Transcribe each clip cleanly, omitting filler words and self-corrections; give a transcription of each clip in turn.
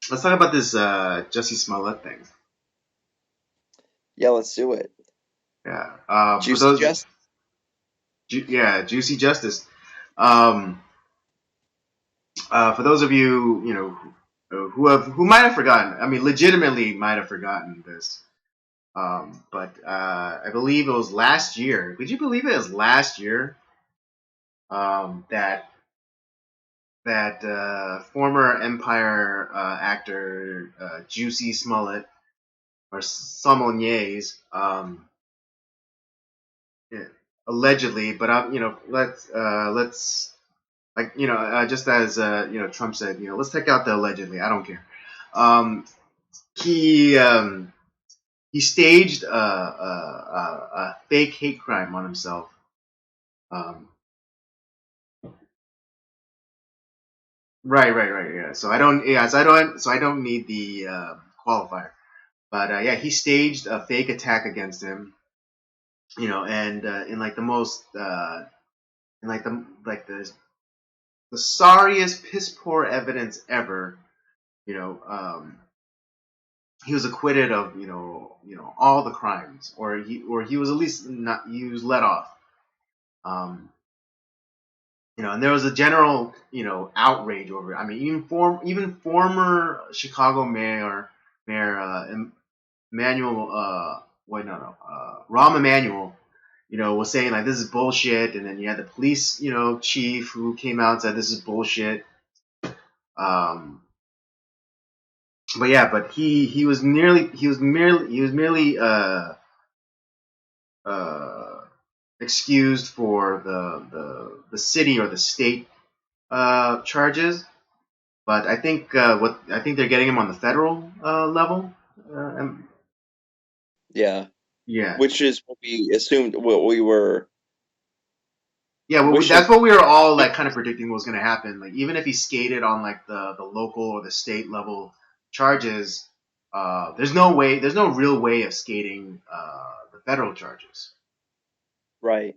Let's talk about this Jussie Smollett thing. Yeah, let's do it. Yeah. For Juicy those, Just. Juicy Justice. Um, for those of you, who might have forgotten. I mean, legitimately might have forgotten this. But I believe it was last year. Could you believe it was last year? That former Empire actor Juicy Smollett or Sommeliers, yeah, allegedly, but let's just as Trump said, let's take out the allegedly. I don't care. Um, he he staged a fake hate crime on himself. Um, right. Yeah. So I don't need the qualifier. But yeah, he staged a fake attack against him. And in like the most in the sorriest piss poor evidence ever. You know, he was acquitted of all the crimes, or he was at least not he was let off. Um, and there was a general outrage over it. I mean, even former Chicago Mayor Emmanuel Rahm Emanuel, was saying like this is bullshit, and then you had the police chief who came out and said this is bullshit. Um, but yeah, but he was merely uh, excused for the city or the state charges. But I think they're getting him on the federal level. Yeah, Yeah, which is what we assumed. What we were yeah. Well, wishing. that's what we were all like kind of predicting was going to happen. Like even if he skated on like the local or the state level charges, there's no real way of skating the federal charges. Right.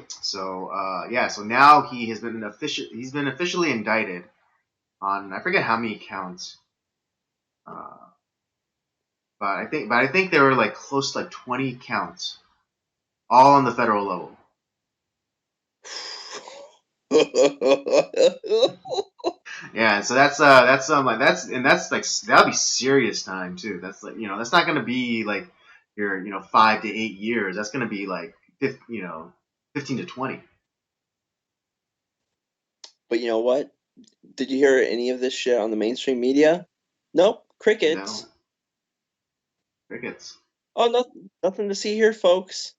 So yeah, so now he's been officially indicted on I forget how many counts, uh, but I think there were like close to like 20 counts, all on the federal level. Yeah, so that's like that'll be serious time too. That's like that's not gonna be like your 5 to 8 years. That's gonna be like 15 to 20. But you know what? Did you hear any of this shit on the mainstream media? Nope. No Crickets. crickets. Oh, nothing to see here, folks.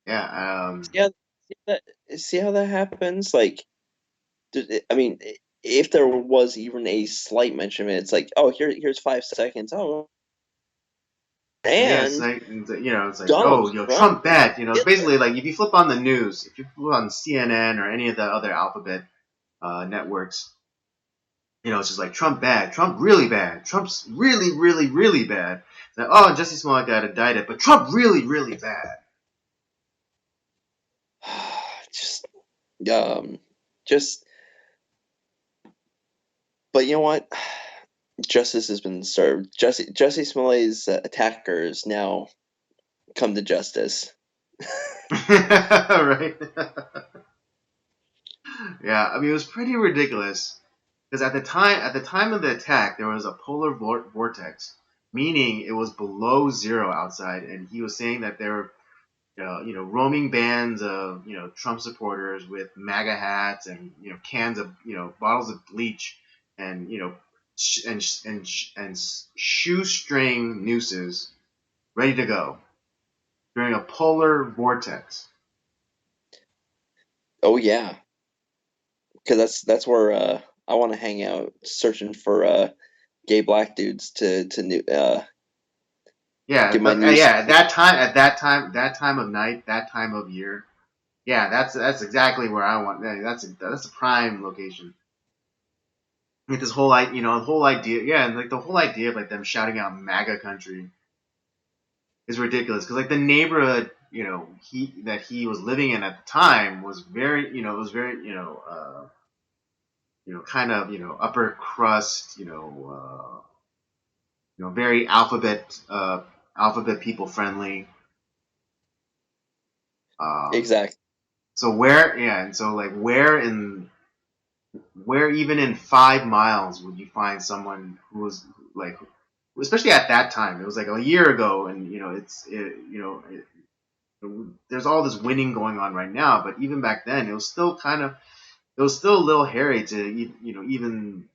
Yeah. See how, see how that happens? Like, I mean, if there was even a slight mention of it, it's like, oh, here's 5 seconds. Oh, Yeah, and it's like, Donald oh, Trump Trump bad. It's Hitler. basically like if you flip on the news, if you flip on CNN or any of the other alphabet networks, it's just like Trump bad, Trump really bad, Trump's really, really, really bad. It's like, oh, Jussie Smollett got indicted, but Trump really, really bad. just, um, just. But you know what? Justice has been served. Jussie Smollett's attackers now come to justice. Right? Yeah, I mean it was pretty ridiculous because at the time of the attack, there was a polar vortex, meaning it was below zero outside, and he was saying that there were roaming bands of Trump supporters with MAGA hats and cans of bottles of bleach and and shoestring nooses ready to go during a polar vortex. Oh yeah, because that's where I want to hang out, searching for gay black dudes to Yeah, give my news. yeah. That time of night, that time of year. Yeah, that's exactly where I want. Yeah, that's a prime location. Like this whole the whole idea, yeah, and like the whole idea of like them shouting out MAGA country is ridiculous because like the neighborhood he was living in at the time was very, it was very, kind of, upper crust, very alphabet people friendly. Um, Exactly. so where, yeah, and so like where even in 5 miles would you find someone who was like, especially at that time, it was like a year ago, and there's all this winning going on right now, but even back then, it was still a little hairy to even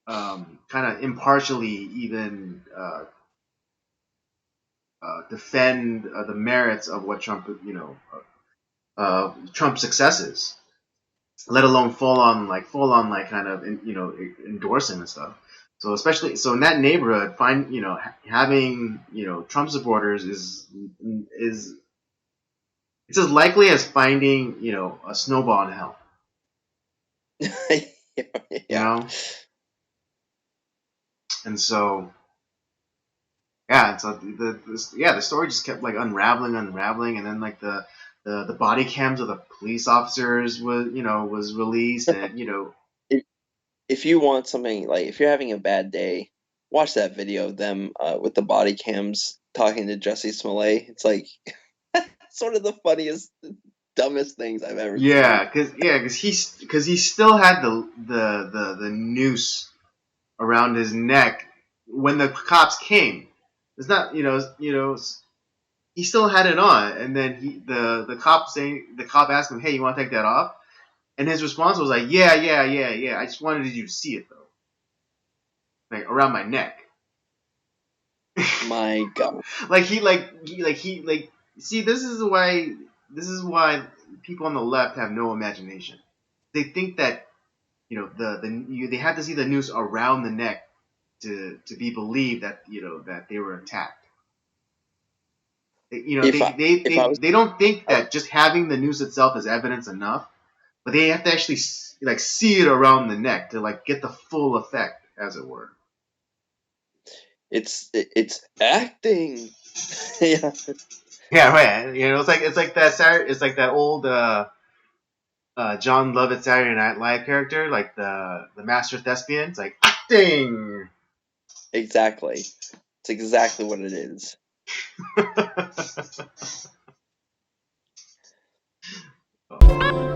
kind of impartially even defend the merits of what Trump's successes, let alone full on like kind of endorse him and stuff. So especially so in that neighborhood, having Trump supporters is it's as likely as finding a snowball in hell. You Yeah. know, and so yeah, and so the story just kept like unraveling, and then like the body cams of the police officers was released, and If if you want something like if you're having a bad day, watch that video of them with the body cams talking to Jussie Smollett. It's like sort of the funniest, dumbest things I've ever seen. because he still had the noose around his neck when the cops came. It's not he still had it on, and then the cop asked him, "Hey, you want to take that off?" And his response was like, "Yeah, yeah, yeah, yeah. I just wanted you to see it though, like around my neck." My God. like see, this is why people on the left have no imagination. They think that they have to see the noose around the neck to be believed that that they were attacked. If I if I was They don't think I, that just having the noose itself is evidence enough, but they have to actually like see it around the neck to like get the full effect, as it were. it's acting. Yeah, Yeah, right. It's like that old John Lovett Saturday Night Live character, like the master thespian. It's like acting. exactly. It's exactly what it is. Oh.